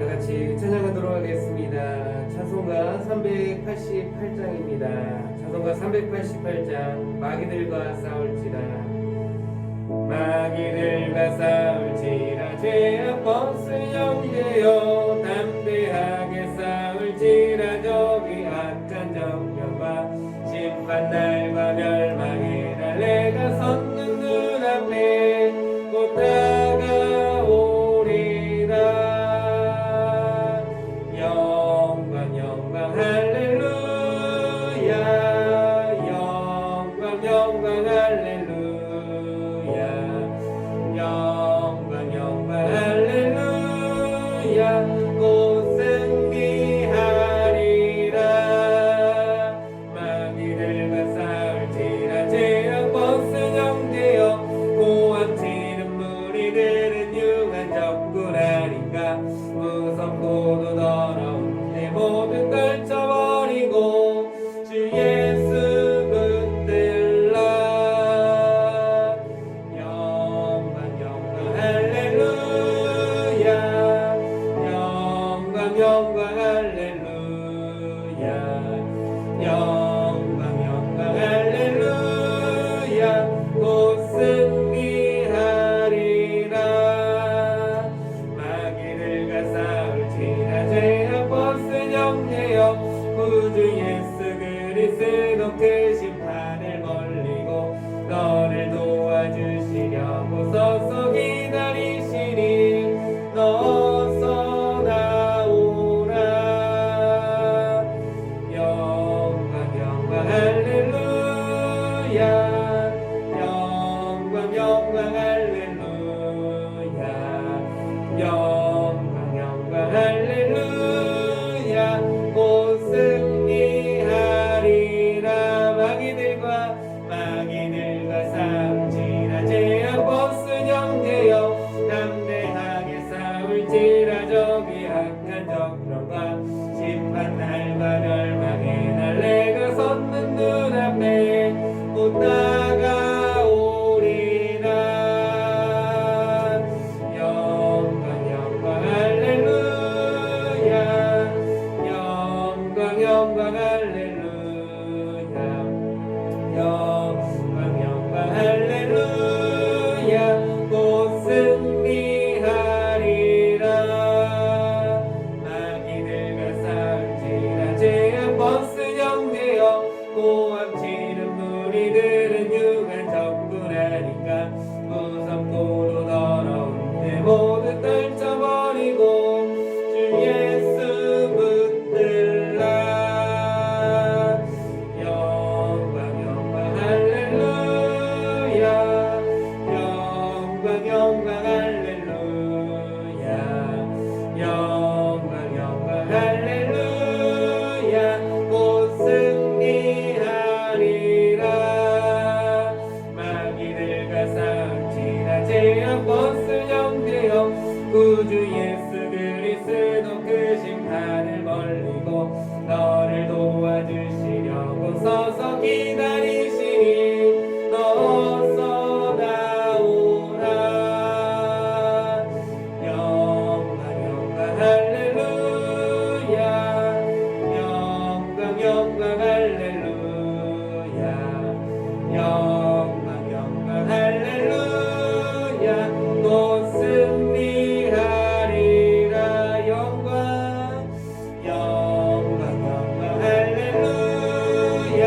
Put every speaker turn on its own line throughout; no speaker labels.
같이 찬양하도록 하겠습니다. 찬송가 388장입니다. 찬송가 388장 마귀들과 싸울지라. 마귀들과 싸울지라. 죄악 벗을 영제여 담대하게 싸울지라. 저기 악한 정령과 심판날과 멸망의 날 내가 섰는 눈앞에 곧 다가오리라. 영광 할렐루야. 영광 할렐루야. 영광 할렐루야. 곧 승리하리라. 마귀들과 싸울지라. 죄악 벗은 영제여 고함치는 무리들은 융한 적군 아닌가. 무섭고도 더러운 내 모든 걸 쳐버리고 주 예수 붙들라. 영광 할렐루야. 영광 할렐루야. 영광 할렐루야. 곧 승리하리라. 마귀들과 싸울지라. 죄악 벗은 영예여 구주 예수 그리스도 그 심판을 멀리고 너를 도와주시려고 서서 기다리시니 너서 나오라. 영광 할렐루야. 영광 할렐루야. 영광 할렐루야. 곧 승리하리라. 마귀들과 싸울지라. 죄악 벗은 영제여 담대하게 싸울지라. 저기 악한 정령과 심판날과 멸망의 날 내가 섰는 눈앞에 곧 다가오리라. 영광 할렐루야. 영광 할렐루야. 영광 할렐루야. 곧 승리하리라. 마귀들과 싸울지라. 죄악 벗은 영제여 고함치는 무리들은 융한 적군 아닌가. 무섭고도 더러운 내 모든 떨쳐버리고 주 예수 붙들라. 영광 할렐루야. 영광 할렐루야. 영광 할렐루야. 곧 승리하리라. 마귀들과 싸울지라. 죄악 벗은 영제여 구주 예수 그리스도 그 심판을 멀리고 너를 도와주시려고 서서 기다리시니 너서 나오라. 영광 할렐루야. 영광 할렐루야. 영광 할렐루야. 곧 승리하리라. 영광 할렐루야.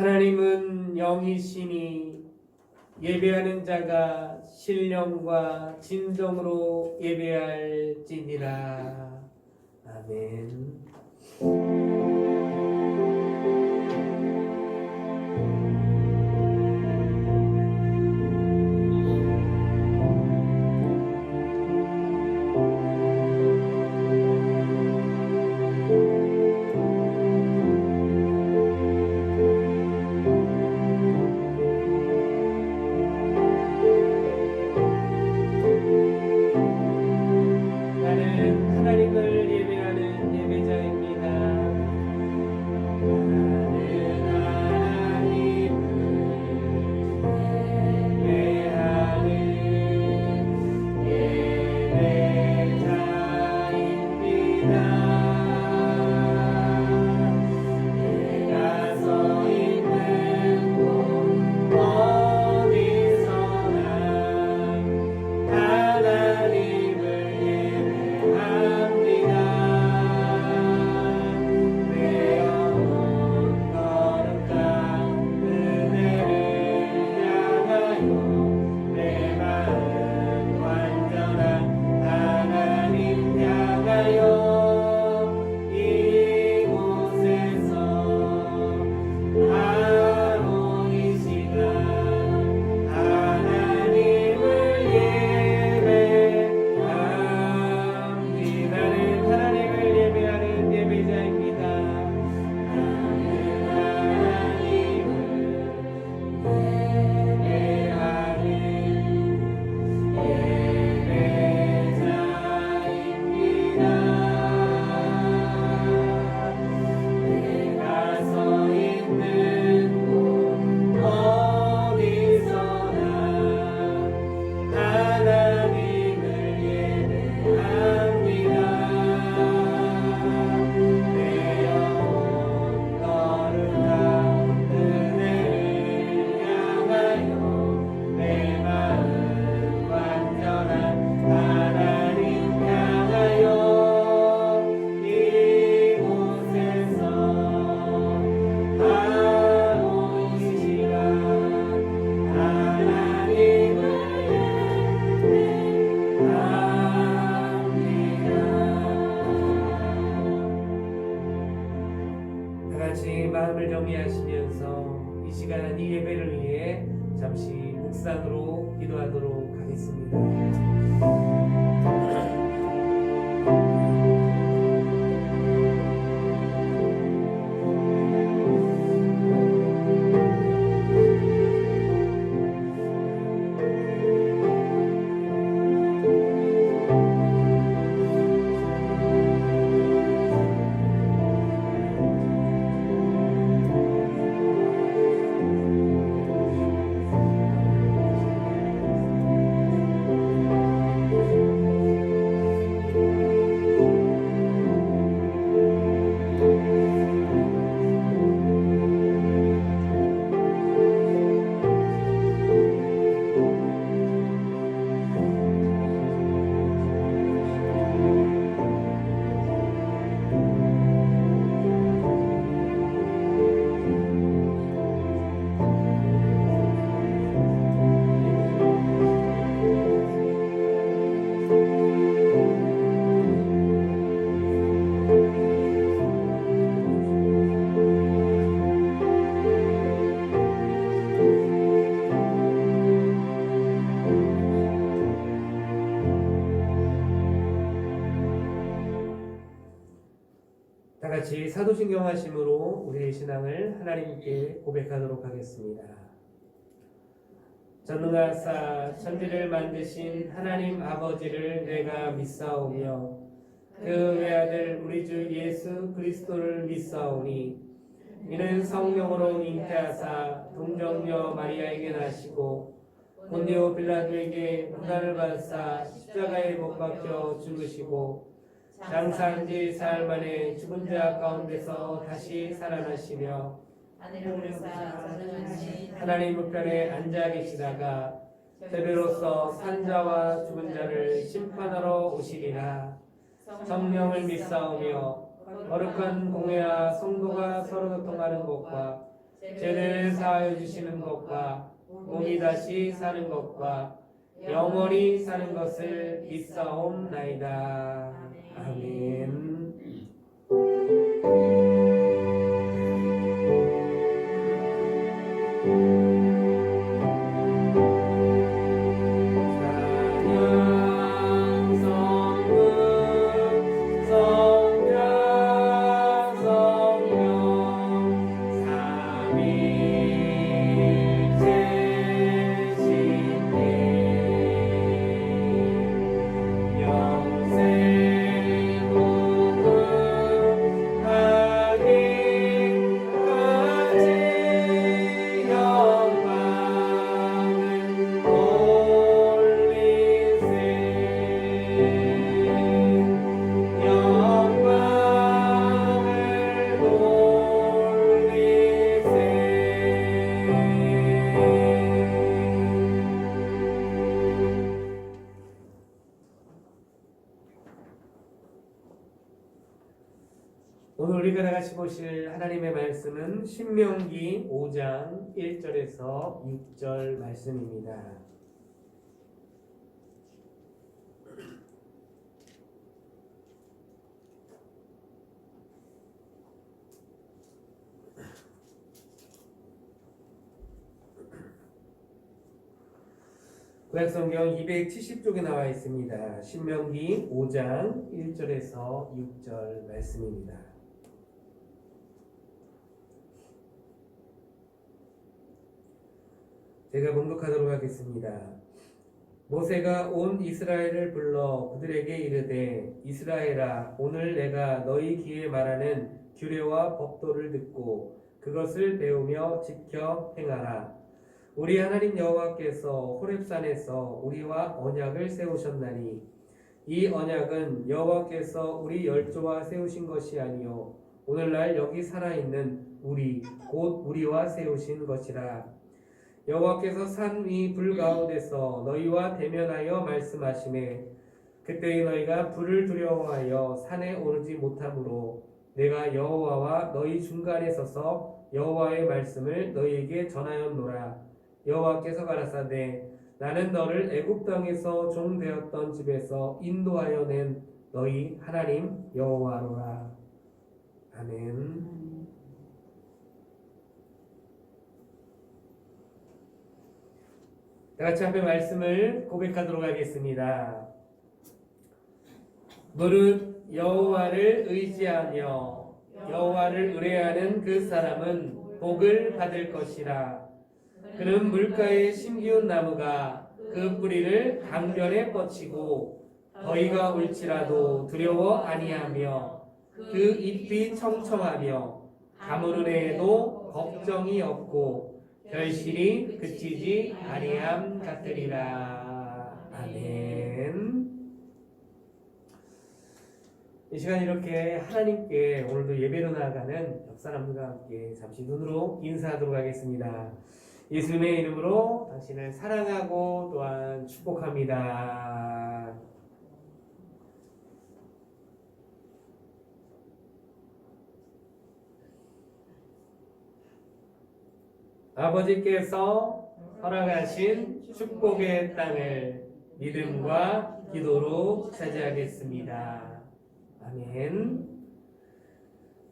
하나님은 영이시니 예배하는 자가 신령과 진정으로 예배할지니라. 아멘. 나는 하나님을 예배하는 예배자입니다. 나는 하나님을 예배하는 예배자입니다. 내가 서 있는 곳 어디서나 하나님을 예배합니다. 내 영혼 거룩한 은혜를 향하여 내 마음 완전한 하나님 향하여 이곳에서 바로 이 시간 하나님을 예배합니다. 나는 하나님을 예배하는 예배자입니다. 나는 하나님을 예배하는 예배자입니다. 내가 서 있는 곳 어디서나 하나님을 예배합니다. 내 영혼 거룩한 은혜를 향하여 내 마음 완전한 하나님 향하여 이곳에서 바로 이 시간 하나님을 다 같이 마음을 정리하시면서 이 시간 이 예배를 위해 잠시 묵상으로 기도하도록 하겠습니다. 다 같이 사도신경 하심으로 우리의 신앙을 하나님께 고백하도록 하겠습니다. 전능하사 천지를 만드신 하나님 아버지를 내가 믿사오며 그 외아들 우리 주 예수 그리스도를 믿사오니 이는 성령으로 잉태하사 동정녀 마리아에게 나시고 본디오 빌라도에게 고난을 받사 십자가에 못 박혀 죽으시고 장사한 지 사흘 만에 죽은 자 가운데서 다시 살아나시며 하나님 우편에 앉아 계시다가 제배로서 산자와 죽은 자를 심판하러 오시리라. 성령을 믿사오며 거룩한 공회와 성도가 서로 교통하는 것과 죄를 사하여 주시는 것과 몸이 다시 사는 것과 영원히 사는 것을 믿사옵나이다. 아멘. 오늘 우리가 다같이 보실 하나님의 말씀은 신명기 5장 1절에서 6절 말씀입니다. 구약성경 270쪽에 나와 있습니다. 신명기 5장 1절에서 6절 말씀입니다. 제가 봉독하도록 하겠습니다. 모세가 온 이스라엘을 불러 그들에게 이르되 이스라엘아 오늘 내가 너희 귀에 말하는 규례와 법도를 듣고 그것을 배우며 지켜 행하라. 우리 하나님 여호와께서 호렙산에서 우리와 언약을 세우셨나니 이 언약은 여호와께서 우리 열조와 세우신 것이 아니요 오늘날 여기 살아있는 우리 곧 우리와 세우신 것이라. 여호와께서 산 위 불 가운데서 너희와 대면하여 말씀하시매 그때에 너희가 불을 두려워하여 산에 오르지 못하므로 내가 여호와와 너희 중간에 서서 여호와의 말씀을 너희에게 전하였노라. 여호와께서 가라사대 나는 너를 애굽 땅에서 종 되었던 집에서 인도하여 낸 너희 하나님 여호와로라. 아멘. 다같이 앞에 말씀을 고백하도록 하겠습니다. 무릇 여호와를 의지하며 여호와를 의뢰하는 그 사람은 복을 받을 것이라. 그는 물가에 심기운 나무가 그 뿌리를 강변에 뻗치고 더위가 올지라도 두려워 아니하며 그 잎이 청청하며 가물은 해에도 걱정이 없고 결실이 그치지 아니함 같으리라. 아멘. 이 시간 이렇게 하나님께 오늘도 예배로 나아가는 옆 사람들과 함께 잠시 눈으로 인사하도록 하겠습니다. 예수님의 이름으로 당신을 사랑하고 또한 축복합니다. 아버지께서 허락하신 축복의 땅을 믿음과 기도로 차지하겠습니다. 아멘.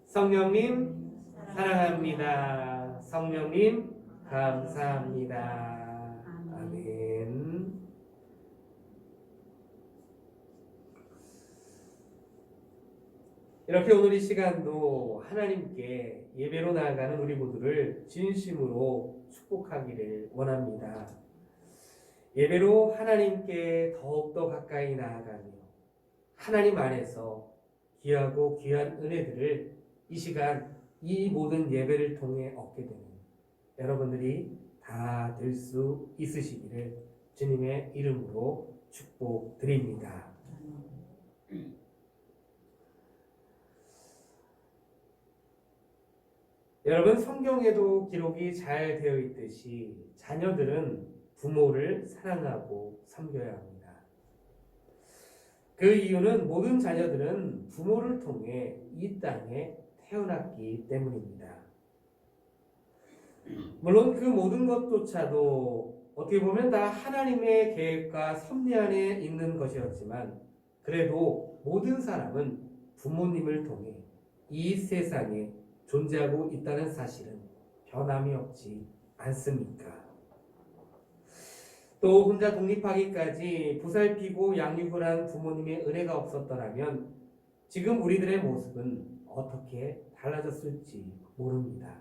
성령님 사랑합니다. 성령님 감사합니다. 아멘. 이렇게 오늘 이 시간도 하나님께 예배로 나아가는 우리 모두를 진심으로 축복하기를 원합니다. 예배로 하나님께 더욱더 가까이 나아가며 하나님 안에서 귀하고 귀한 은혜들을 이 시간 이 모든 예배를 통해 얻게 되는 여러분들이 다 될 수 있으시기를 주님의 이름으로 축복드립니다. 여러분, 성경에도 기록이 잘 되어 있듯이 자녀들은 부모를 사랑하고 섬겨야 합니다. 그 이유는 모든 자녀들은 부모를 통해 이 땅에 태어났기 때문입니다. 물론 그 모든 것조차도 어떻게 보면 다 하나님의 계획과 섭리 안에 있는 것이었지만 그래도 모든 사람은 부모님을 통해 이 세상에 존재하고 있다는 사실은 변함이 없지 않습니까? 또 혼자 독립하기까지 보살피고 양육을 한 부모님의 은혜가 없었더라면 지금 우리들의 모습은 어떻게 달라졌을지 모릅니다.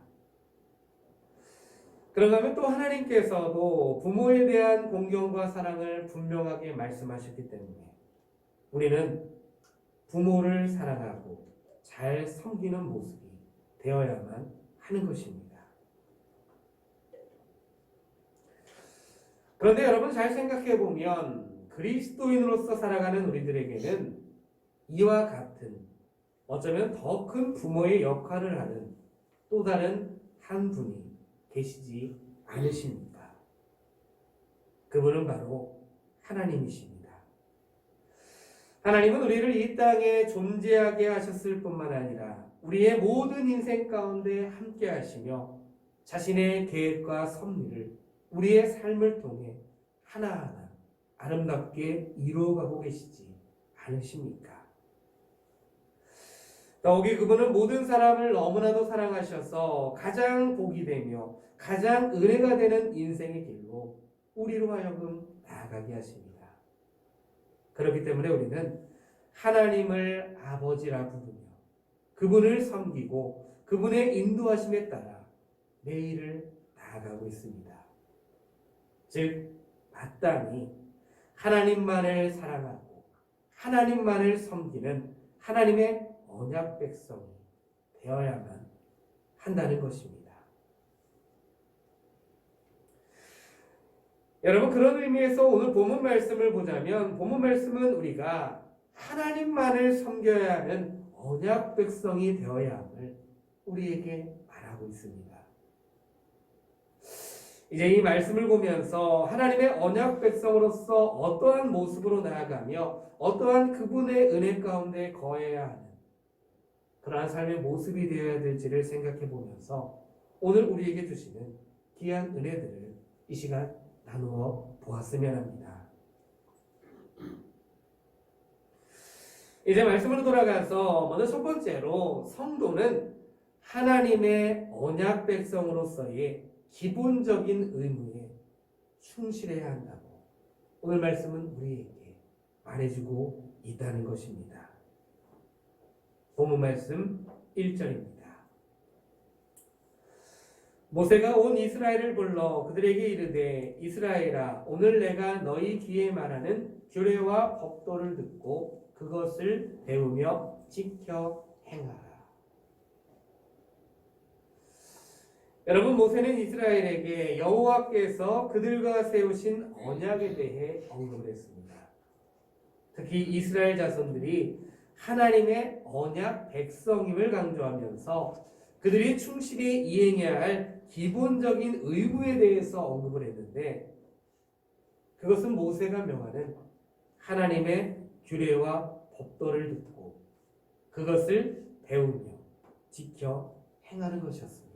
그런가 하면 또 하나님께서도 부모에 대한 공경과 사랑을 분명하게 말씀하셨기 때문에 우리는 부모를 사랑하고 잘 섬기는 모습이 되어야만 하는 것입니다. 그런데 여러분 잘 생각해 보면 그리스도인으로서 살아가는 우리들에게는 이와 같은 어쩌면 더 큰 부모의 역할을 하는 또 다른 한 분이 계시지 않으십니까? 그분은 바로 하나님이십니다. 하나님은 우리를 이 땅에 존재하게 하셨을 뿐만 아니라 우리의 모든 인생 가운데 함께 하시며 자신의 계획과 섭리를 우리의 삶을 통해 하나하나 아름답게 이루어가고 계시지 않으십니까? 더욱이 그분은 모든 사람을 너무나도 사랑하셔서 가장 복이 되며 가장 은혜가 되는 인생의 길로 우리로 하여금 나아가게 하십니다. 그렇기 때문에 우리는 하나님을 아버지라 부르며 그분을 섬기고 그분의 인도하심에 따라 매일을 나아가고 있습니다. 즉 마땅히 하나님만을 사랑하고 하나님만을 섬기는 하나님의 언약 백성이 되어야만 한다는 것입니다. 여러분 그런 의미에서 오늘 본문 말씀을 보자면 본문 말씀은 우리가 하나님만을 섬겨야 하는 언약 백성이 되어야 함을 우리에게 말하고 있습니다. 이제 이 말씀을 보면서 하나님의 언약 백성으로서 어떠한 모습으로 나아가며 어떠한 그분의 은혜 가운데 거해야 하는 그러한 삶의 모습이 되어야 될지를 생각해 보면서 오늘 우리에게 주시는 귀한 은혜들을 이 시간 나누어 보았으면 합니다. 이제 말씀으로 돌아가서 먼저 첫 번째로 성도는 하나님의 언약 백성으로서의 기본적인 의무에 충실해야 한다고 오늘 말씀은 우리에게 말해주고 있다는 것입니다. 본문 말씀 1절입니다. 모세가 온 이스라엘을 불러 그들에게 이르되 이스라엘아 오늘 내가 너희 귀에 말하는 규례와 법도를 듣고 그것을 배우며 지켜 행하라. 여러분 모세는 이스라엘에게 여호와께서 그들과 세우신 언약에 대해 언급을 했습니다. 특히 이스라엘 자손들이 하나님의 언약 백성임을 강조하면서 그들이 충실히 이행해야 할 기본적인 의무에 대해서 언급을 했는데 그것은 모세가 명하는 하나님의 규례와 법도를 듣고 그것을 배우며 지켜 행하는 것이었습니다.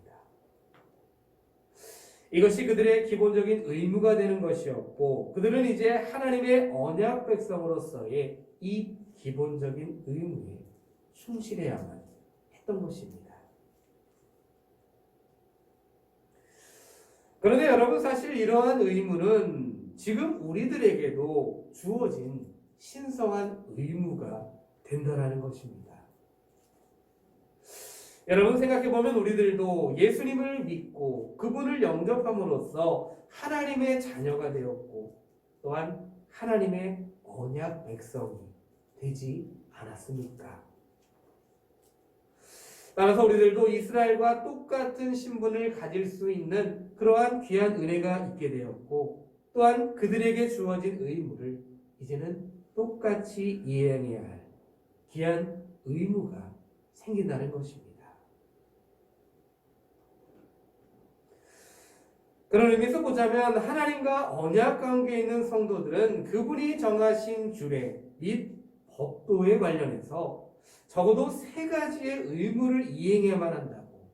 이것이 그들의 기본적인 의무가 되는 것이었고 그들은 이제 하나님의 언약 백성으로서의 이 기본적인 의무에 충실해야만 했던 것입니다. 그런데 여러분 사실 이러한 의무는 지금 우리들에게도 주어진 신성한 의무가 된다는 것입니다. 여러분 생각해보면 우리들도 예수님을 믿고 그분을 영접함으로써 하나님의 자녀가 되었고 또한 하나님의 언약 백성이 되지 않았습니까? 따라서 우리들도 이스라엘과 똑같은 신분을 가질 수 있는 그러한 귀한 은혜가 있게 되었고 또한 그들에게 주어진 의무를 이제는 똑같이 이행해야 할 귀한 의무가 생긴다는 것입니다. 그런 의미에서 보자면 하나님과 언약 관계에 있는 성도들은 그분이 정하신 규례 및 법도에 관련해서 적어도 3가지의 의무를 이행해야만 한다고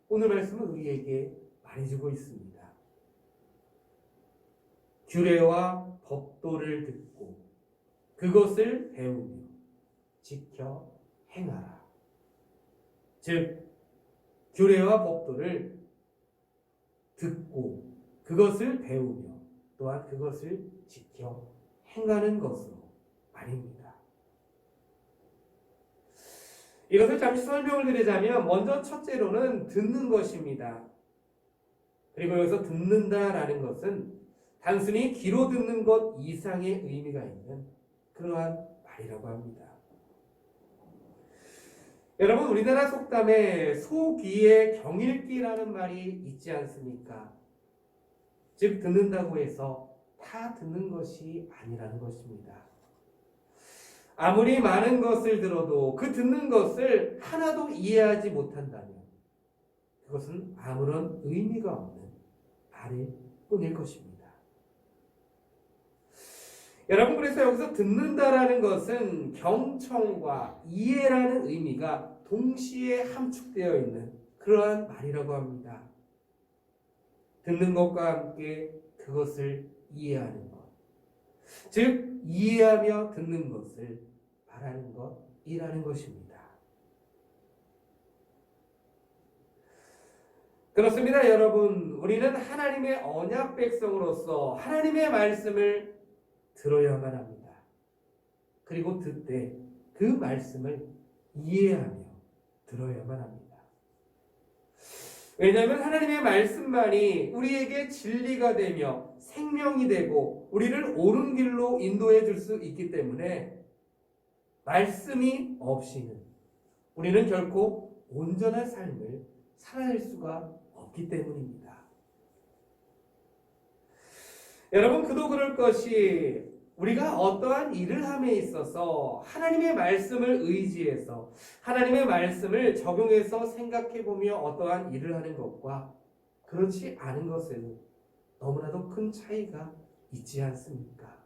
오늘 말씀은 우리에게 말해주고 있습니다. 규례와 법도를 듣고 그것을 배우며 지켜 행하라. 즉 규례와 법도를 듣고 그것을 배우며 또한 그것을 지켜 행하는 것으로 말입니다. 이것을 잠시 설명을 드리자면 먼저 첫째로는 듣는 것입니다. 그리고 여기서 듣는다라는 것은 단순히 귀로 듣는 것 이상의 의미가 있는 그러한 말이라고 합니다. 여러분, 우리나라 속담에 소귀에 경읽기라는 말이 있지 않습니까? 즉 듣는다고 해서 다 듣는 것이 아니라는 것입니다. 아무리 많은 것을 들어도 그 듣는 것을 하나도 이해하지 못한다면 그것은 아무런 의미가 없는 말일 뿐일 것입니다. 여러분, 그래서 여기서 듣는다라는 것은 경청과 이해라는 의미가 동시에 함축되어 있는 그러한 말이라고 합니다. 듣는 것과 함께 그것을 이해하는 것, 즉 이해하며 듣는 것을 말하는 것이라는 것입니다. 그렇습니다, 여러분. 우리는 하나님의 언약 백성으로서 하나님의 말씀을 들어야만 합니다. 그리고 듣되 그 말씀을 이해하며 들어야만 합니다. 왜냐하면 하나님의 말씀만이 우리에게 진리가 되며 생명이 되고 우리를 옳은 길로 인도해 줄 수 있기 때문에 말씀이 없이는 우리는 결코 온전한 삶을 살아낼 수가 없기 때문입니다. 여러분, 그도 그럴 것이 우리가 어떠한 일을 함에 있어서 하나님의 말씀을 의지해서 하나님의 말씀을 적용해서 생각해보며 어떠한 일을 하는 것과 그렇지 않은 것에는 너무나도 큰 차이가 있지 않습니까?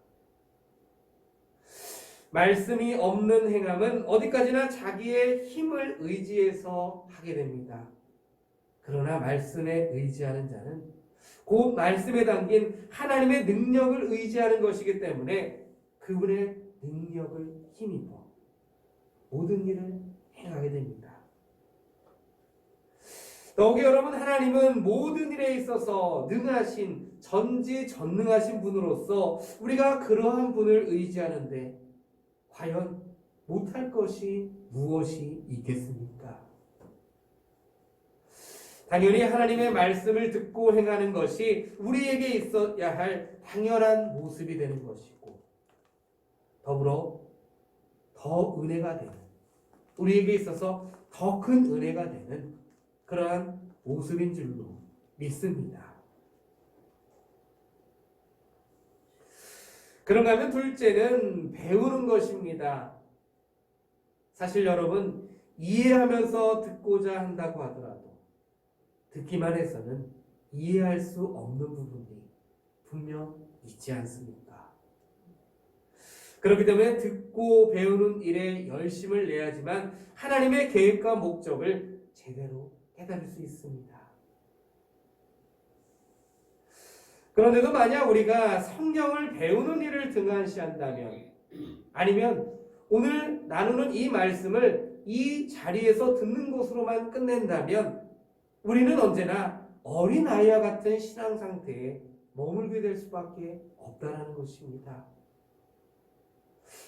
말씀이 없는 행함은 어디까지나 자기의 힘을 의지해서 하게 됩니다. 그러나 말씀에 의지하는 자는 그 말씀에 담긴 하나님의 능력을 의지하는 것이기 때문에 그분의 능력을 힘입어 모든 일을 행하게 됩니다. 더욱이 여러분, 하나님은 모든 일에 있어서 능하신 전지전능하신 분으로서 우리가 그러한 분을 의지하는데 과연 못할 것이 무엇이 있겠습니까? 당연히 하나님의 말씀을 듣고 행하는 것이 우리에게 있어야 할 당연한 모습이 되는 것이고 더불어 더 은혜가 되는, 우리에게 있어서 더 큰 은혜가 되는 그러한 모습인 줄로 믿습니다. 그런가 하면 둘째는 배우는 것입니다. 사실 여러분, 이해하면서 듣고자 한다고 하더라도 듣기만 해서는 이해할 수 없는 부분이 분명 있지 않습니까? 그렇기 때문에 듣고 배우는 일에 열심을 내야지만 하나님의 계획과 목적을 제대로 깨달을 수 있습니다. 그런데도 만약 우리가 성경을 배우는 일을 등한시한다면, 아니면 오늘 나누는 이 말씀을 이 자리에서 듣는 것으로만 끝낸다면 우리는 언제나 어린아이와 같은 신앙 상태에 머물게 될 수밖에 없다는 것입니다.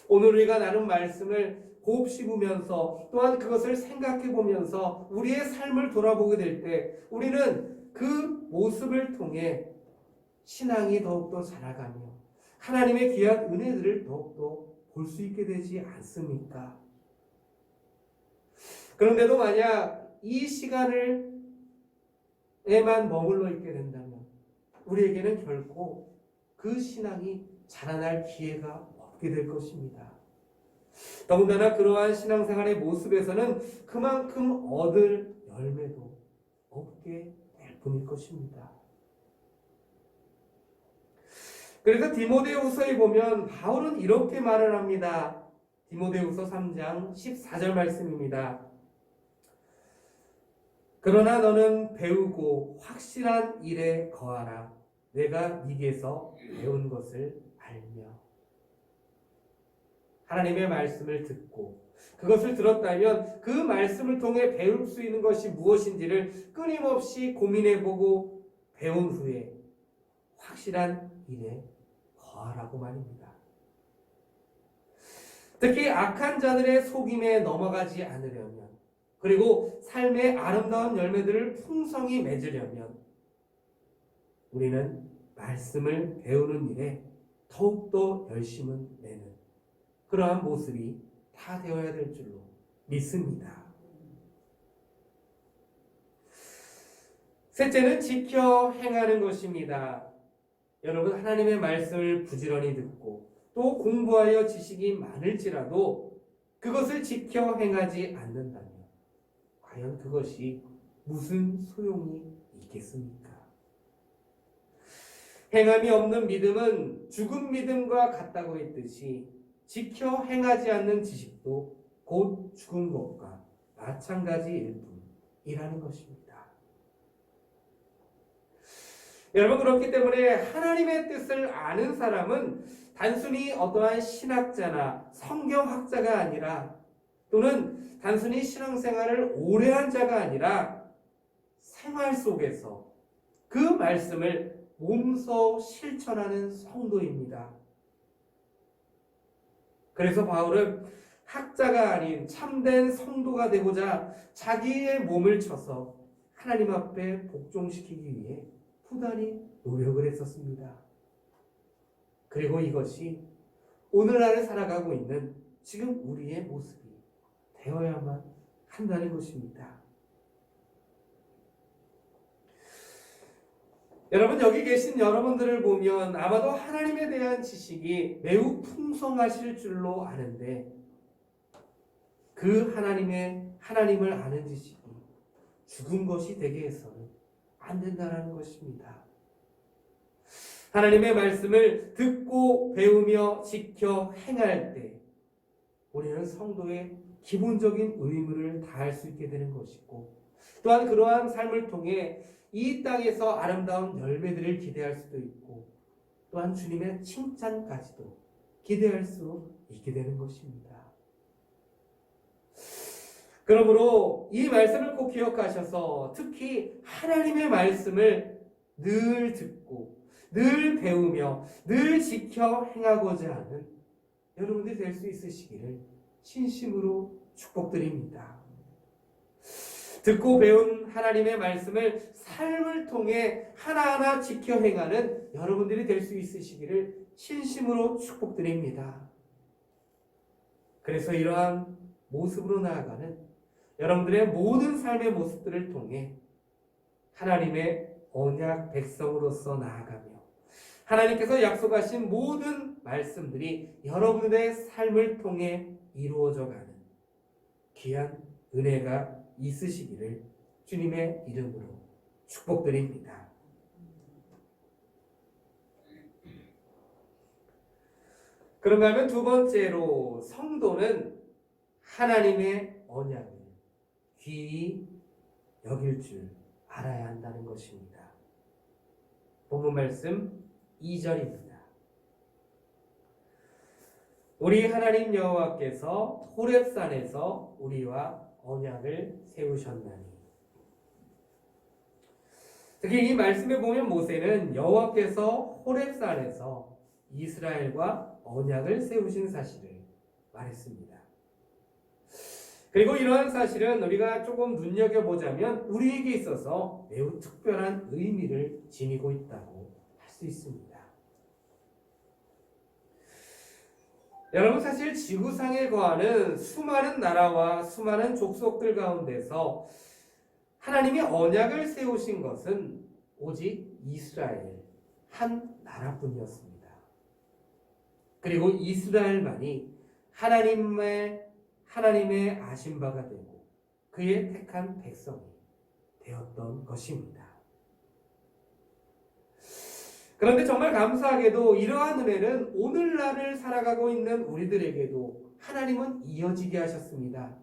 오늘 우리가 나눈 말씀을 곱씹으면서 또한 그것을 생각해 보면서 우리의 삶을 돌아보게 될 때 우리는 그 모습을 통해 신앙이 더욱더 자라가며 하나님의 귀한 은혜들을 더욱더 볼 수 있게 되지 않습니까? 그런데도 만약 이 시간을 에만 머물러 있게 된다면 우리에게는 결코 그 신앙이 자라날 기회가 없게 될 것입니다. 더군다나 그러한 신앙생활의 모습에서는 그만큼 얻을 열매도 없게 될 뿐일 것입니다. 그래서 디모데후서에 보면 바울은 이렇게 말을 합니다. 디모데후서 3장 14절 말씀입니다. 그러나 너는 배우고 확실한 일에 거하라. 내가 네게서 배운 것을 알며. 하나님의 말씀을 듣고 그것을 들었다면 그 말씀을 통해 배울 수 있는 것이 무엇인지를 끊임없이 고민해보고 배운 후에 확실한 일에 거하라고 말입니다. 특히 악한 자들의 속임에 넘어가지 않으려면, 그리고 삶의 아름다운 열매들을 풍성히 맺으려면 우리는 말씀을 배우는 일에 더욱더 열심을 내는 그러한 모습이 다 되어야 될 줄로 믿습니다. 셋째는 지켜 행하는 것입니다. 여러분, 하나님의 말씀을 부지런히 듣고 또 공부하여 지식이 많을지라도 그것을 지켜 행하지 않는다면 과연 그것이 무슨 소용이 있겠습니까? 행함이 없는 믿음은 죽은 믿음과 같다고 했듯이 지켜 행하지 않는 지식도 곧 죽은 것과 마찬가지일 뿐이라는 것입니다. 여러분, 그렇기 때문에 하나님의 뜻을 아는 사람은 단순히 어떠한 신학자나 성경학자가 아니라, 또는 단순히 신앙생활을 오래 한 자가 아니라 생활 속에서 그 말씀을 몸소 실천하는 성도입니다. 그래서 바울은 학자가 아닌 참된 성도가 되고자 자기의 몸을 쳐서 하나님 앞에 복종시키기 위해 부단히 노력을 했었습니다. 그리고 이것이 오늘날을 살아가고 있는 지금 우리의 모습이 되어야만 한다는 것입니다. 여러분, 여기 계신 여러분들을 보면 아마도 하나님에 대한 지식이 매우 풍성하실 줄로 아는데, 그 하나님을 아는 지식이 죽은 것이 되게 해서는 안 된다는 것입니다. 하나님의 말씀을 듣고 배우며 지켜 행할 때 우리는 성도의 기본적인 의무를 다할 수 있게 되는 것이고, 또한 그러한 삶을 통해 이 땅에서 아름다운 열매들을 기대할 수도 있고, 또한 주님의 칭찬까지도 기대할 수 있게 되는 것입니다. 그러므로 이 말씀을 꼭 기억하셔서 특히 하나님의 말씀을 늘 듣고 늘 배우며 늘 지켜 행하고자 하는 여러분들이 될 수 있으시기를 진심으로 축복드립니다. 듣고 배운 하나님의 말씀을 삶을 통해 하나하나 지켜 행하는 여러분들이 될 수 있으시기를 진심으로 축복드립니다. 그래서 이러한 모습으로 나아가는 여러분들의 모든 삶의 모습들을 통해 하나님의 언약 백성으로서 나아가며 하나님께서 약속하신 모든 말씀들이 여러분들의 삶을 통해 이루어져가는 귀한 은혜가 있으시기를 주님의 이름으로 축복드립니다. 그런가 하면 두 번째로, 성도는 하나님의 언약을 귀히 여길 줄 알아야 한다는 것입니다. 본문 말씀 2절입니다. 우리 하나님 여호와께서 호렙산에서 우리와 언약을 세우셨나니. 특히 이 말씀에 보면 모세는 여호와께서 호렙산에서 이스라엘과 언약을 세우신 사실을 말했습니다. 그리고 이러한 사실은 우리가 조금 눈여겨보자면 우리에게 있어서 매우 특별한 의미를 지니고 있다고 할 수 있습니다. 여러분, 사실 지구상에 거하는 수많은 나라와 수많은 족속들 가운데서 하나님이 언약을 세우신 것은 오직 이스라엘 한 나라뿐이었습니다. 그리고 이스라엘만이 하나님의 아신 바가 되고 그의 택한 백성이 되었던 것입니다. 그런데 정말 감사하게도 이러한 은혜는 오늘날을 살아가고 있는 우리들에게도 하나님은 이어지게 하셨습니다.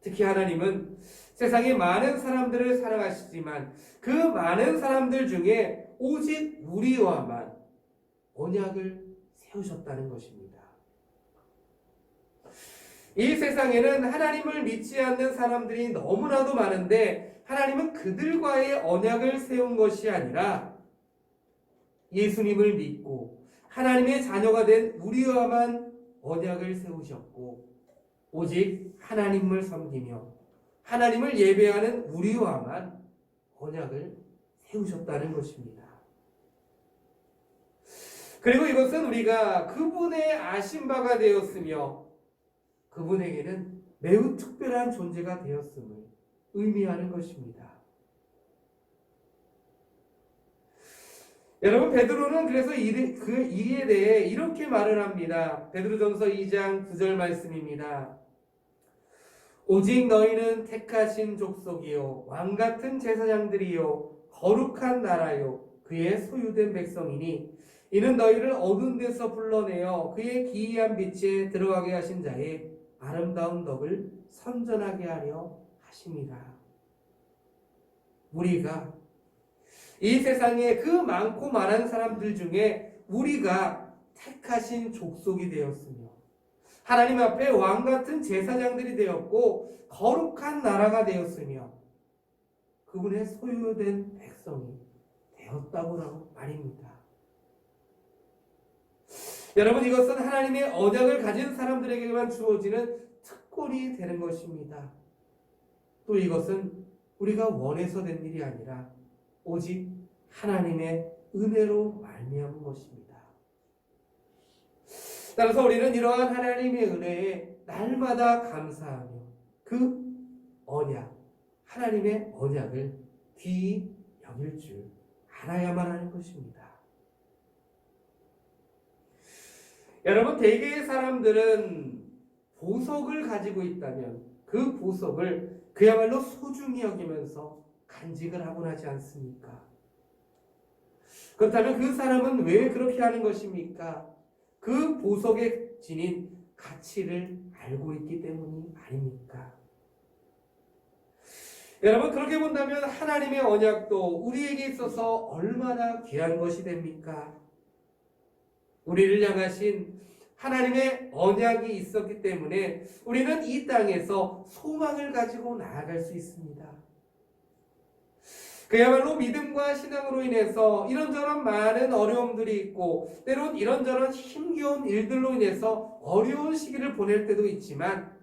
특히 하나님은 세상에 많은 사람들을 사랑하시지만 그 많은 사람들 중에 오직 우리와만 언약을 세우셨다는 것입니다. 이 세상에는 하나님을 믿지 않는 사람들이 너무나도 많은데 하나님은 그들과의 언약을 세운 것이 아니라 예수님을 믿고 하나님의 자녀가 된 우리와만 언약을 세우셨고 오직 하나님을 섬기며 하나님을 예배하는 우리와만 언약을 세우셨다는 것입니다. 그리고 이것은 우리가 그분의 아신 바가 되었으며 그분에게는 매우 특별한 존재가 되었음을 의미하는 것입니다. 여러분, 베드로는 그래서 그 일에 대해 이렇게 말을 합니다. 베드로전서 2장 9절 말씀입니다. 오직 너희는 택하신 족속이요 왕같은 제사장들이요 거룩한 나라요 그의 소유된 백성이니 이는 너희를 어두운 데서 불러내어 그의 기이한 빛에 들어가게 하신 자의 아름다운 덕을 선전하게 하려 하심이라. 우리가 이 세상에 그 많고 많은 사람들 중에 우리가 택하신 족속이 되었으며 하나님 앞에 왕같은 제사장들이 되었고 거룩한 나라가 되었으며 그분의 소유된 백성이 되었다고 말입니다. 여러분, 이것은 하나님의 언약을 가진 사람들에게만 주어지는 특권이 되는 것입니다. 또 이것은 우리가 원해서 된 일이 아니라 오직 하나님의 은혜로 말미암은 것입니다. 따라서 우리는 이러한 하나님의 은혜에 날마다 감사하며 그 언약, 하나님의 언약을 귀히 여길 줄 알아야만 하는 것입니다. 여러분, 대개의 사람들은 보석을 가지고 있다면 그 보석을 그야말로 소중히 여기면서 간직을 하곤 하지 않습니까? 그렇다면 그 사람은 왜 그렇게 하는 것입니까? 그 보석에 지닌 가치를 알고 있기 때문이 아닙니까? 여러분, 그렇게 본다면 하나님의 언약도 우리에게 있어서 얼마나 귀한 것이 됩니까? 우리를 향하신 하나님의 언약이 있었기 때문에 우리는 이 땅에서 소망을 가지고 나아갈 수 있습니다. 그야말로 믿음과 신앙으로 인해서 이런저런 많은 어려움들이 있고 때론 이런저런 힘겨운 일들로 인해서 어려운 시기를 보낼 때도 있지만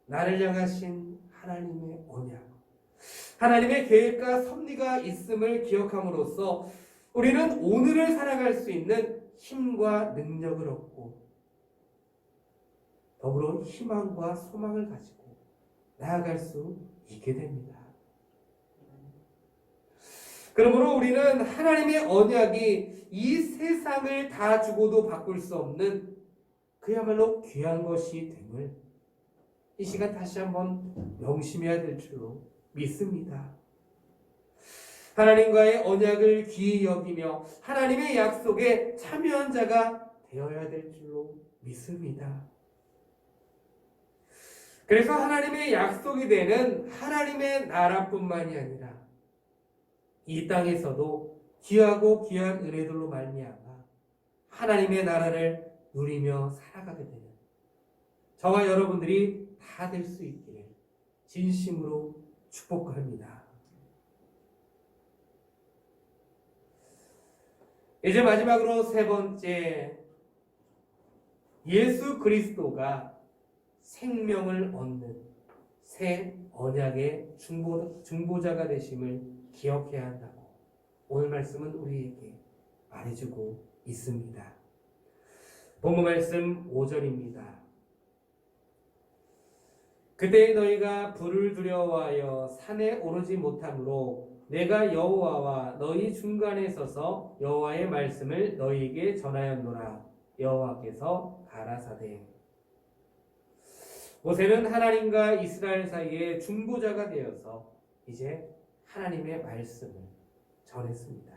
나를 향하신 하나님의 언약, 하나님의 계획과 섭리가 있음을 기억함으로써 우리는 오늘을 살아갈 수 있는 힘과 능력을 얻고 더불어 희망과 소망을 가지고 나아갈 수 있게 됩니다. 그러므로 우리는 하나님의 언약이 이 세상을 다 주고도 바꿀 수 없는 그야말로 귀한 것이 됨을 이 시간 다시 한번 명심해야 될 줄로 믿습니다. 하나님과의 언약을 귀히 여기며 하나님의 약속에 참여한 자가 되어야 될 줄로 믿습니다. 그래서 하나님의 약속이 되는 하나님의 나라뿐만이 아니라 이 땅에서도 귀하고 귀한 은혜들로 말미암아 하나님의 나라를 누리며 살아가게 되는 저와 여러분들이 다 될 수 있기를 진심으로 축복합니다. 이제 마지막으로 세 번째, 예수 그리스도가 생명을 얻는 새 언약의 중보자가 되심을 기억해야 한다고 오늘 말씀은 우리에게 말해주고 있습니다. 본문 말씀 5절입니다. 그때 너희가 불을 두려워하여 산에 오르지 못하므로 내가 여호와와 너희 중간에 서서 여호와의 말씀을 너희에게 전하였노라. 여호와께서 가라사대. 모세는 하나님과 이스라엘 사이에 중보자가 되어서 이제 하나님의 말씀을 전했습니다.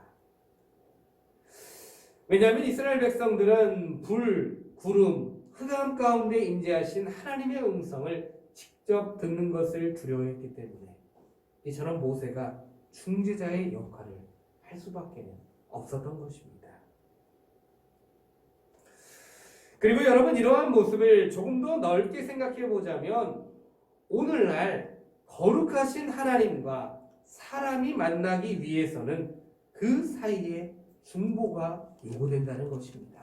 왜냐하면 이스라엘 백성들은 불, 구름, 흑암 가운데 임재하신 하나님의 음성을 직접 직접 듣는 것을 두려워했기 때문에 이처럼 모세가 중재자의 역할을 할 수밖에 없었던 것입니다. 그리고 여러분, 이러한 모습을 조금 더 넓게 생각해 보자면 오늘날 거룩하신 하나님과 사람이 만나기 위해서는 그 사이에 중보가 요구된다는 것입니다.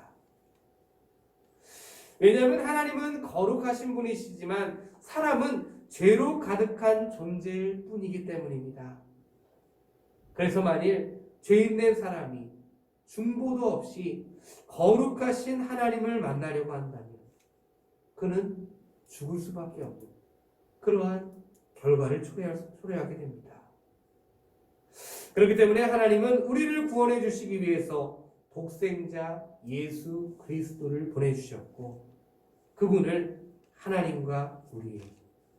왜냐하면 하나님은 거룩하신 분이시지만 사람은 죄로 가득한 존재일 뿐이기 때문입니다. 그래서 만일 죄인된 사람이 중보도 없이 거룩하신 하나님을 만나려고 한다면 그는 죽을 수밖에 없는 그러한 결과를 초래하게 됩니다. 그렇기 때문에 하나님은 우리를 구원해 주시기 위해서 독생자 예수 그리스도를 보내주셨고 그분을 하나님과 우리의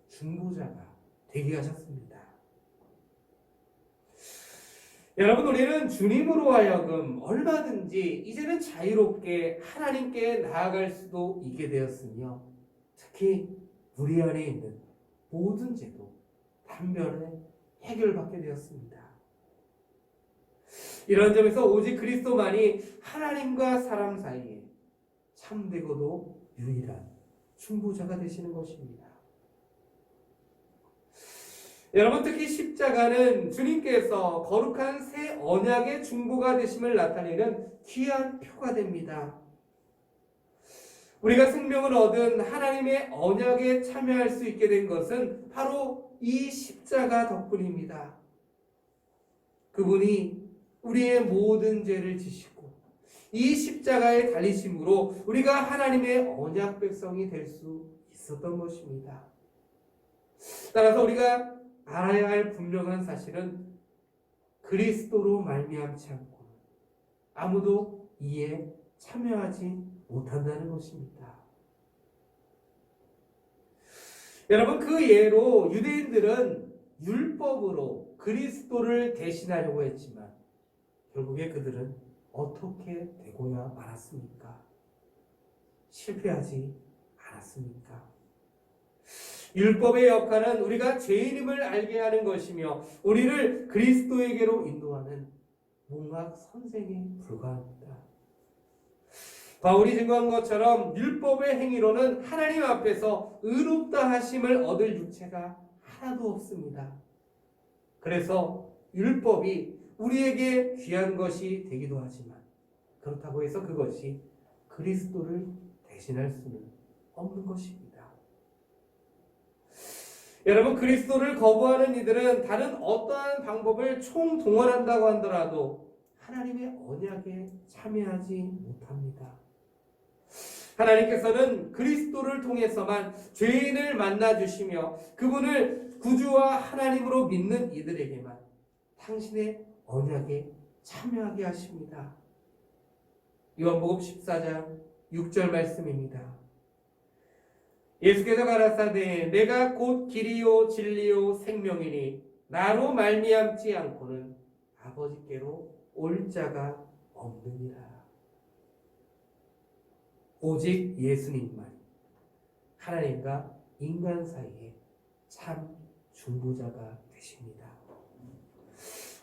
중보자가 되게 하셨습니다. 여러분, 우리는 주님으로 하여금 얼마든지 이제는 자유롭게 하나님께 나아갈 수도 있게 되었으며 특히 우리 안에 있는 모든 죄도 단번에 해결받게 되었습니다. 이런 점에서 오직 그리스도만이 하나님과 사람 사이에 참되고도 유일한 중보자가 되시는 것입니다. 여러분, 특히 십자가는 주님께서 거룩한 새 언약의 중보가 되심을 나타내는 귀한 표가 됩니다. 우리가 생명을 얻은 하나님의 언약에 참여할 수 있게 된 것은 바로 이 십자가 덕분입니다. 그분이 우리의 모든 죄를 지시고 이 십자가에 달리심으로 우리가 하나님의 언약 백성이 될 수 있었던 것입니다. 따라서 우리가 알아야 할 분명한 사실은 그리스도로 말미암지 않고 아무도 이에 참여하지 못한다는 것입니다. 여러분, 그 예로 유대인들은 율법으로 그리스도를 대신하려고 했지만 결국에 그들은 어떻게 되고야 말았습니까? 실패하지 않았습니까? 율법의 역할은 우리가 죄인임을 알게 하는 것이며 우리를 그리스도에게로 인도하는 문학 선생에 불과합니다. 바울이 증거한 것처럼 율법의 행위로는 하나님 앞에서 의롭다 하심을 얻을 육체가 하나도 없습니다. 그래서 율법이 우리에게 귀한 것이 되기도 하지만 그렇다고 해서 그것이 그리스도를 대신할 수는 없는 것입니다. 여러분, 그리스도를 거부하는 이들은 다른 어떠한 방법을 총동원한다고 하더라도 하나님의 언약에 참여하지 못합니다. 하나님께서는 그리스도를 통해서만 죄인을 만나주시며 그분을 구주와 하나님으로 믿는 이들에게만 당신의 언약에 참여하게 하십니다. 요한복음 14장 6절 말씀입니다. 예수께서 가라사대 내가 곧 길이요 진리요 생명이니 나로 말미암지 않고는 아버지께로 올 자가 없느니라. 오직 예수님만 하나님과 인간 사이에 참 중보자가 되십니다.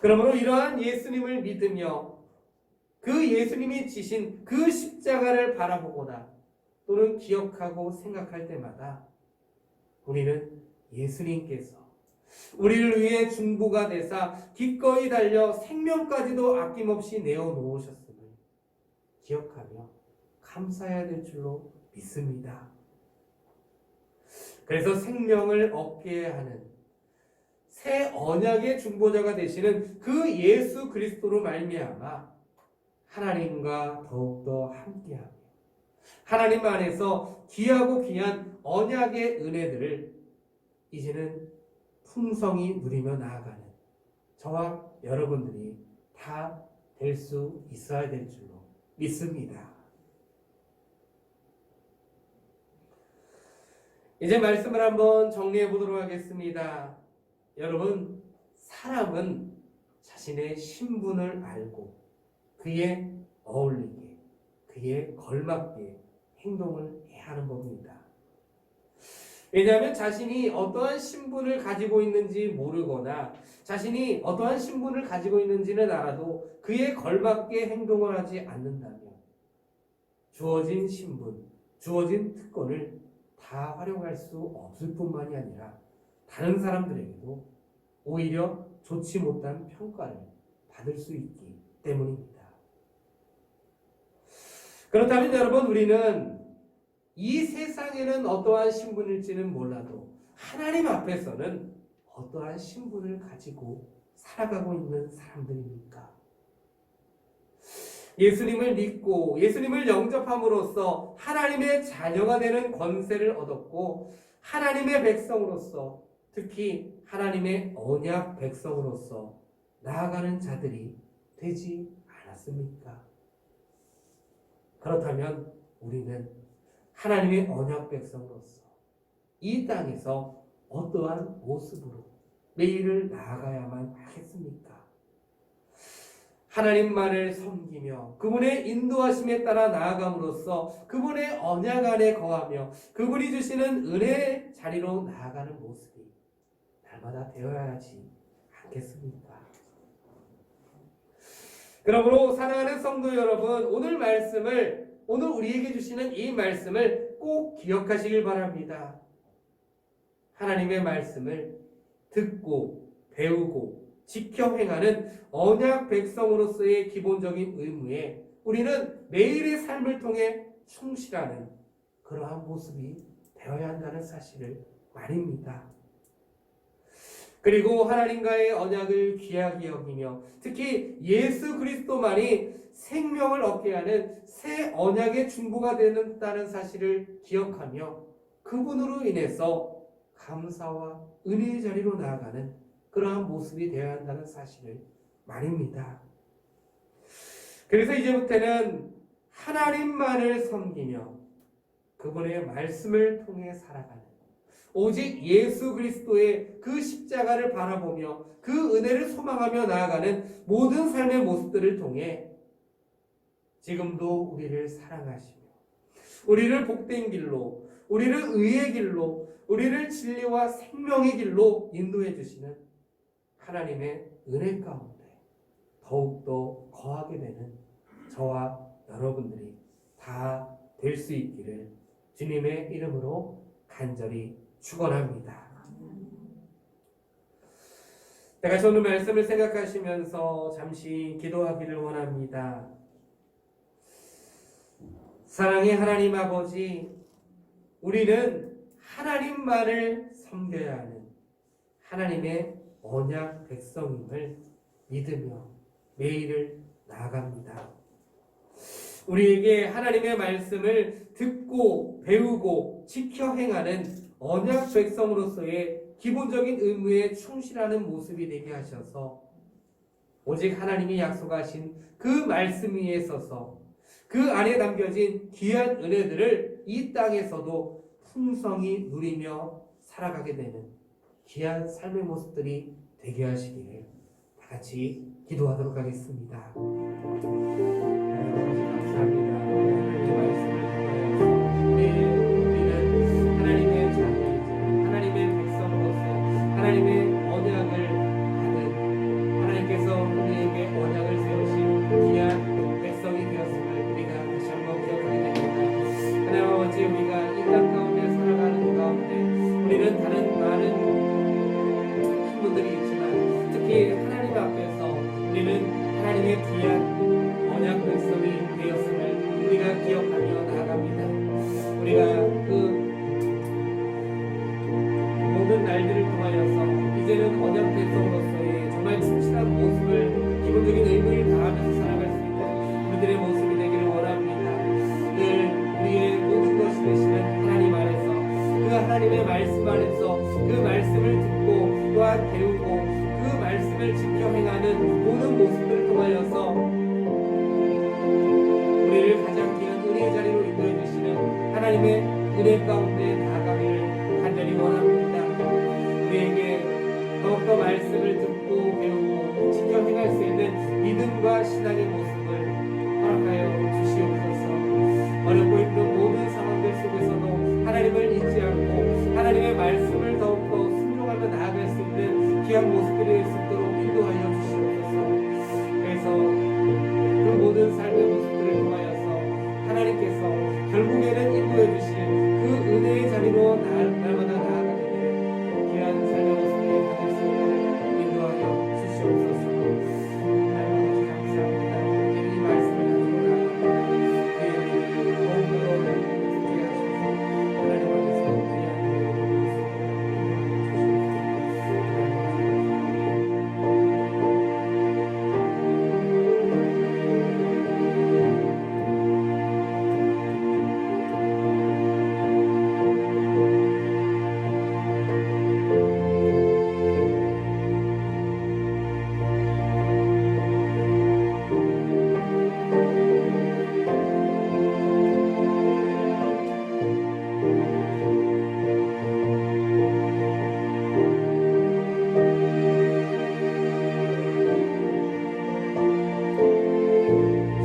그러므로 이러한 예수님을 믿으며 그 예수님이 지신 그 십자가를 바라보거나 또는 기억하고 생각할 때마다 우리는 예수님께서 우리를 위해 중보가 되사 기꺼이 달려 생명까지도 아낌없이 내어놓으셨음을 기억하며 감사해야 될 줄로 믿습니다. 그래서 생명을 얻게 하는 새 언약의 중보자가 되시는 그 예수 그리스도로 말미암아 하나님과 더욱더 함께하며 하나님 안에서 귀하고 귀한 언약의 은혜들을 이제는 풍성히 누리며 나아가는 저와 여러분들이 다 될 수 있어야 될 줄로 믿습니다. 이제 말씀을 한번 정리해 보도록 하겠습니다. 여러분, 사람은 자신의 신분을 알고 그에 어울리게, 그에 걸맞게 행동을 해야 하는 법입니다. 왜냐하면 자신이 어떠한 신분을 가지고 있는지 모르거나 자신이 어떠한 신분을 가지고 있는지는 알아도 그에 걸맞게 행동을 하지 않는다면 주어진 신분, 주어진 특권을 다 활용할 수 없을 뿐만이 아니라 다른 사람들에게도 오히려 좋지 못한 평가를 받을 수 있기 때문입니다. 그렇다면 여러분, 우리는 이 세상에는 어떠한 신분일지는 몰라도 하나님 앞에서는 어떠한 신분을 가지고 살아가고 있는 사람들입니까? 예수님을 믿고 예수님을 영접함으로써 하나님의 자녀가 되는 권세를 얻었고 하나님의 백성으로서, 특히 하나님의 언약 백성으로서 나아가는 자들이 되지 않았습니까? 그렇다면 우리는 하나님의 언약 백성으로서 이 땅에서 어떠한 모습으로 매일을 나아가야만 하겠습니까? 하나님만을 섬기며 그분의 인도하심에 따라 나아감으로써 그분의 언약 안에 거하며 그분이 주시는 은혜의 자리로 나아가는 모습이 날마다 되어야 하지 않겠습니까? 그러므로 사랑하는 성도 여러분, 오늘 우리에게 주시는 이 말씀을 꼭 기억하시길 바랍니다. 하나님의 말씀을 듣고 배우고 지켜 행하는 언약 백성으로서의 기본적인 의무에 우리는 매일의 삶을 통해 충실하는 그러한 모습이 되어야 한다는 사실을 말입니다. 그리고 하나님과의 언약을 귀하게 여기며 특히 예수 그리스도만이 생명을 얻게 하는 새 언약의 중보가 된다는 사실을 기억하며 그분으로 인해서 감사와 은혜의 자리로 나아가는 그러한 모습이 되어야 한다는 사실을 말입니다. 그래서 이제부터는 하나님만을 섬기며 그분의 말씀을 통해 살아가는, 오직 예수 그리스도의 그 십자가를 바라보며 그 은혜를 소망하며 나아가는 모든 삶의 모습들을 통해 지금도 우리를 사랑하시며 우리를 복된 길로, 우리를 의의 길로, 우리를 진리와 생명의 길로 인도해 주시는 하나님의 은혜 가운데 더욱더 거하게 되는 저와 여러분들이 다 될 수 있기를 주님의 이름으로 간절히 축원합니다. 다시 오늘 말씀을 생각하시면서 잠시 기도하기를 원합니다. 사랑의 하나님 아버지, 우리는 하나님만을 섬겨야 하는 하나님의 언약 백성임을 믿으며 매일을 나아갑니다. 우리에게 하나님의 말씀을 듣고 배우고 지켜 행하는 언약 백성으로서의 기본적인 의무에 충실하는 모습이 되게 하셔서 오직 하나님이 약속하신 그 말씀 위에 서서 그 안에 담겨진 귀한 은혜들을 이 땅에서도 풍성히 누리며 살아가게 되는 귀한 삶의 모습들이 되게 하시기를 다 같이 기도하도록 하겠습니다. 감사합니다. 하나님의 말씀을 통하여서 우리는 하나님의 자녀이자 하나님의 백성으로서 하나님의 언약을 받은, 하나님께서 우리에게 언약을 세우신 귀한 백성이 되었음을 우리가 다시 한번 기억하게 됩니다. 하나님 아버지, 우리가 이 땅 가운데 살아가는 가운데 우리는 다른 많은 신분들이 있지만 특히 하나님 앞에서 우리는 하나님의 귀한 언약 백성이 되었음을 우리가 기억하며 나아갑니다. 우리가 그 모든 날들을 통하여서 이제는 언약 백성으로서의 정말 충실한 모습을, 기본적인 의무를 다하면서 살아갈 수 있는 우리들의 모습이 되기를 원합니다. 늘 우리의 모든 것이 되시는 하나님 안에서, 그 하나님의 말씀 안에서 그 말씀을 듣고 또한 배우고 그 말씀을 지켜 행하는 모든 모습들을 통하여서 우리를 가장 귀한 은혜의 자리로 인도해 주시는 하나님의 은혜 가운데 나아가기를 간절히 원합니다. 우리에게 더욱더 말씀을 듣고 배우고 지켜 행할 수 있는 믿음과 신앙의 모습을 허락하여 주시옵소서. 어렵고 힘든 모든 상황들 속에서도 하나님을 잊지 않고 하나님의 귀한 모습들이 수 있도록 인도하여 주시옵소서. 그래서 그 모든 삶의 모습들을 통하여서 하나님께서 결국에는 인도해 주신 그 은혜의 자리로 날마다 나아가게 되는 귀한 삶의 모습을 가질 수 있도록 인도하여 주시옵소서. 하나님 감사합니다. 이 말씀을 가지고 나아갑니다. 그 더욱더 듣게 하셔서 하나님 앞에서 귀한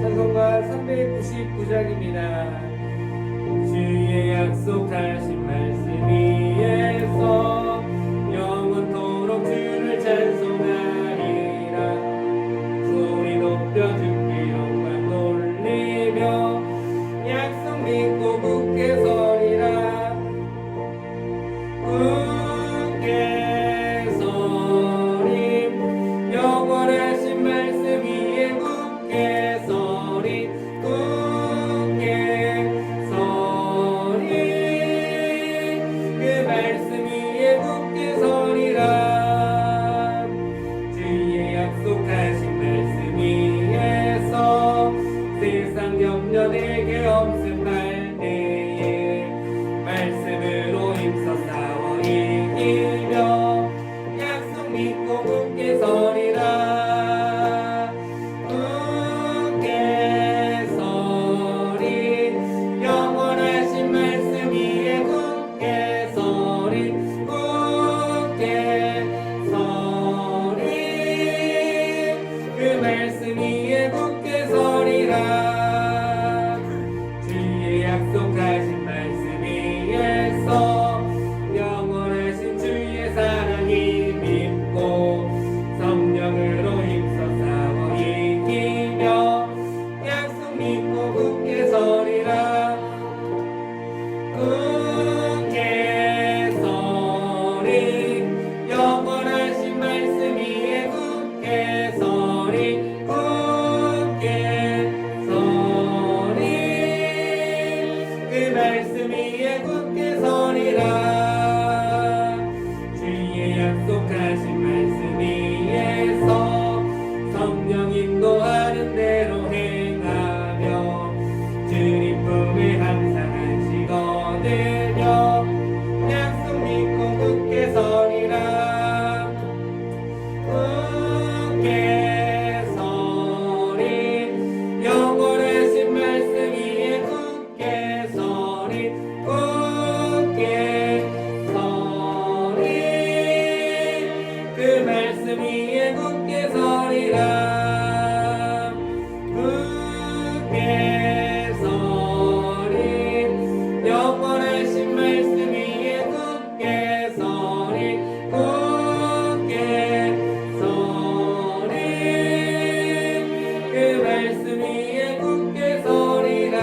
찬송가 399장입니다. 주의 약속하신 말씀 위에서 영원토록 주를 찬송하리라. 소리 높여 주께 영광 돌리며 약속 믿고 굳게 서리라. 굳게 서리 영원하신 말씀 위에 굳게 서리. 굳게 서리 그 말씀 위에 굳게 서리라. 주의 약속하신 말씀 위에서 세상 염려 내게 엄습할 때에 말씀으로 힘써 싸워 이기며 약속 믿고 굳게 서리라. 굳게 서리 영원하신 말씀 위에 굳게 서리. 굳게 서리 그 말씀 위에 굳게 서리라. 주의 약속하신 말씀 위에서 영원하신 주의 사랑이 믿고 성령으로 힘써 싸워 이기며 약속 믿고 굳게 서리라. 굳게 서리 영원하신 말씀 위에 굳게 서리. 굳게 서리 그 말씀 위에 굳게 서리라. 주의 약속하신 말씀 위에서 성령 인도하는 대로 행하며 주님 품에 항상 안식 얻으며 약속 믿고 굳게 서리라. 굳게 서리 영원하신 말씀 위에 굳게 서리. 굳게 서리 그 말씀 위에 굳게 서리라. 굳게 서리 영원하신 말씀 위에 굳게 서리. 굳게 서리 그 말씀 위에 굳게 서리라.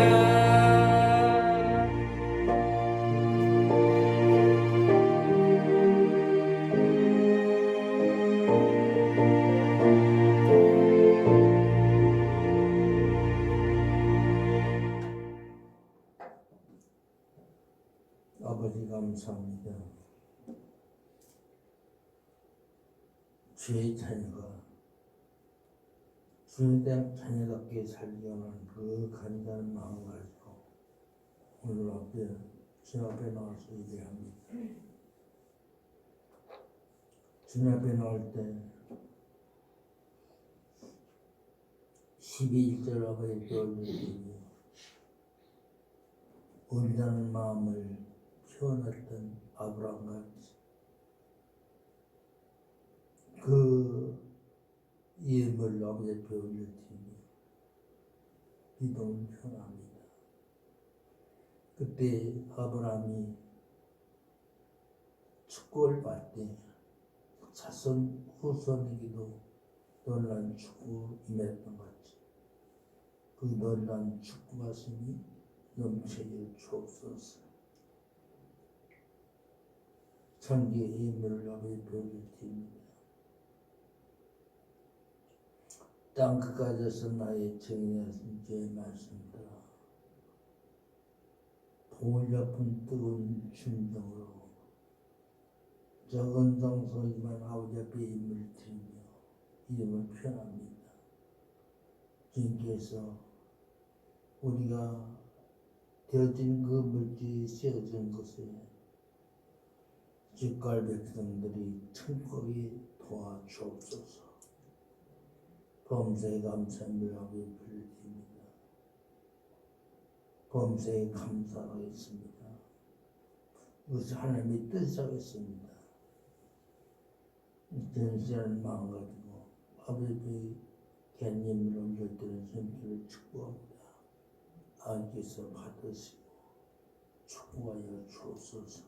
아버지 감사합니다. 주의 자녀가 주의 자녀답게 살기 원하는 그 간절한 마음을 가지고 오늘 주 앞에 나와서 예배합니다. 주 앞에 나올 때 12절 아버지 떠올리며 온전한 마음을 표현했던 아브라함같이 그 예물 아버지 배울려 드리며 믿음을 표현합니다. 그때 아브라함이 축복을 받되 자손 후손에게도 놀란 축구 임했던 같이 그 놀란 축구 가슴이 넘치게 주옵소서. 천기의 힘을 아버지 보여드립니다. 땅 끝까지서 나의 증인하신 주의 말씀 따라 봉을 덮은 뜨거운 심정으로 적은 성소이지만 아버지 앞에 힘을 드리며 이름을 표현합니다. 주님께서 우리가 되어진 그 물질이 씌어진 것에 주갈 백성들이 천국에 도와주옵소서. 범사에 감사함을 하고 드립니다. 범사에 감사하겠습니다. 이것이 하나님의 뜻이겠습니다. 전시하는 마음 가지고 아버지의 개념을 올려드리는 선교를 축복합니다. 하나님께서 받으시고 축복하여 주옵소서.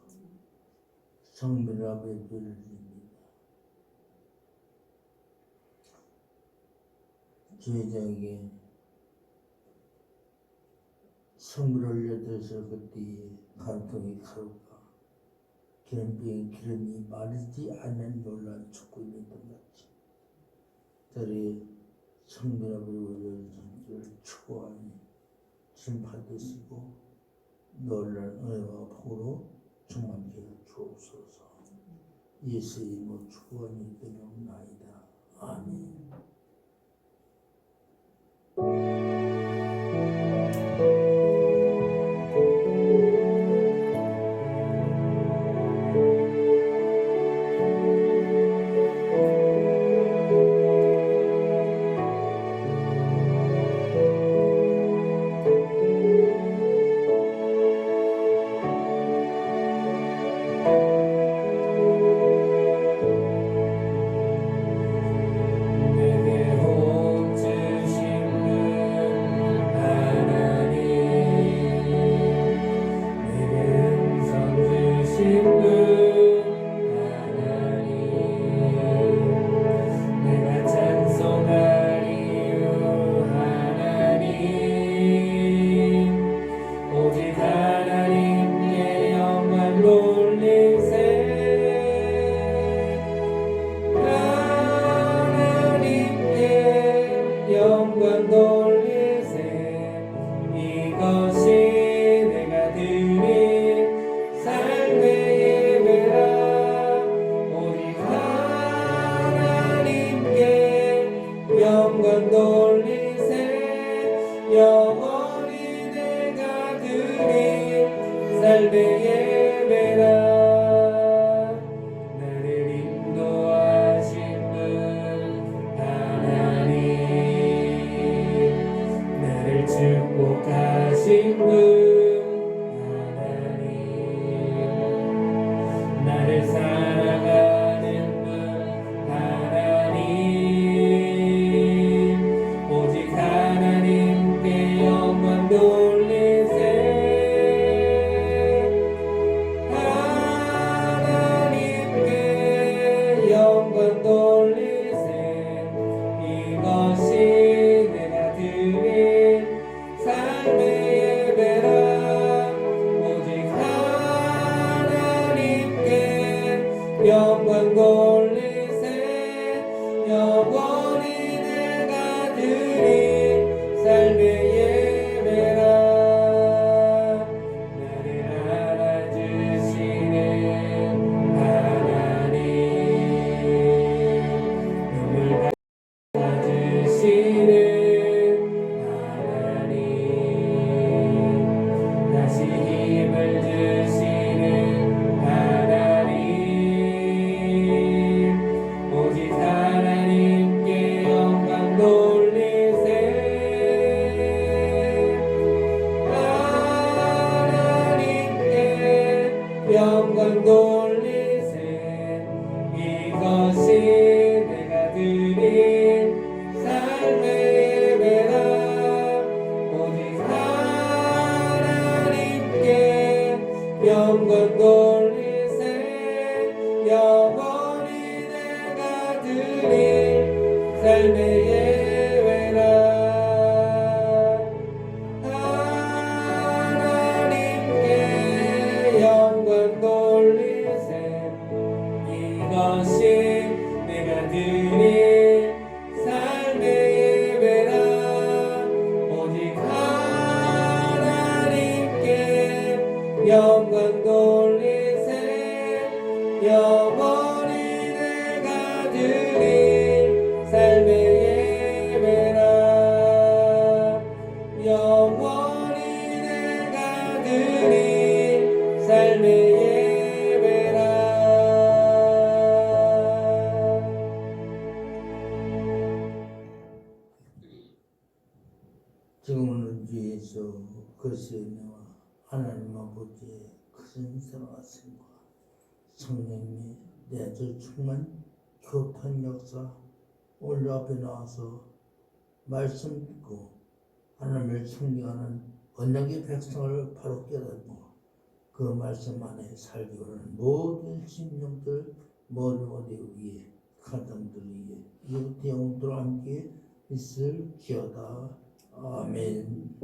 성밀 아버지 드립니다. 주의자에게 성밀 올려드려서 그때에 간통의 가루가 기름병의 기름이 마르지 않는 놀란 축구이었던 같이 저리 성밀 아버지 올려드려서 축복하니 진 받으시고 놀란 은혜와 복으로 충만케 주옵소서. 예수의 이름으로 축복하니 되옵나이다. 아멘.
삶의 예배라 하나님께 영광 돌리세 이것이 내가 드릴 삶의 예배라 오직 하나님께 영광 돌리세 영원히 내가 드릴 삶의 예배라 영원히 내가 드릴 삶의 예배라
지금은 주 예수 그리스도의 은혜와 하나님 아버지의 크신 사랑하심과 성령님의 내주 충만 교탄 역사 오늘 앞에 나와서 말씀 듣고 하나님을 섬기하는 언약의 백성을 바로 깨닫고 그 말씀 안에 살기 원하는 모든 심령들 모든 어디 위에 가정들 위에 이웃 영웅들 함께 있을지어다. 아멘.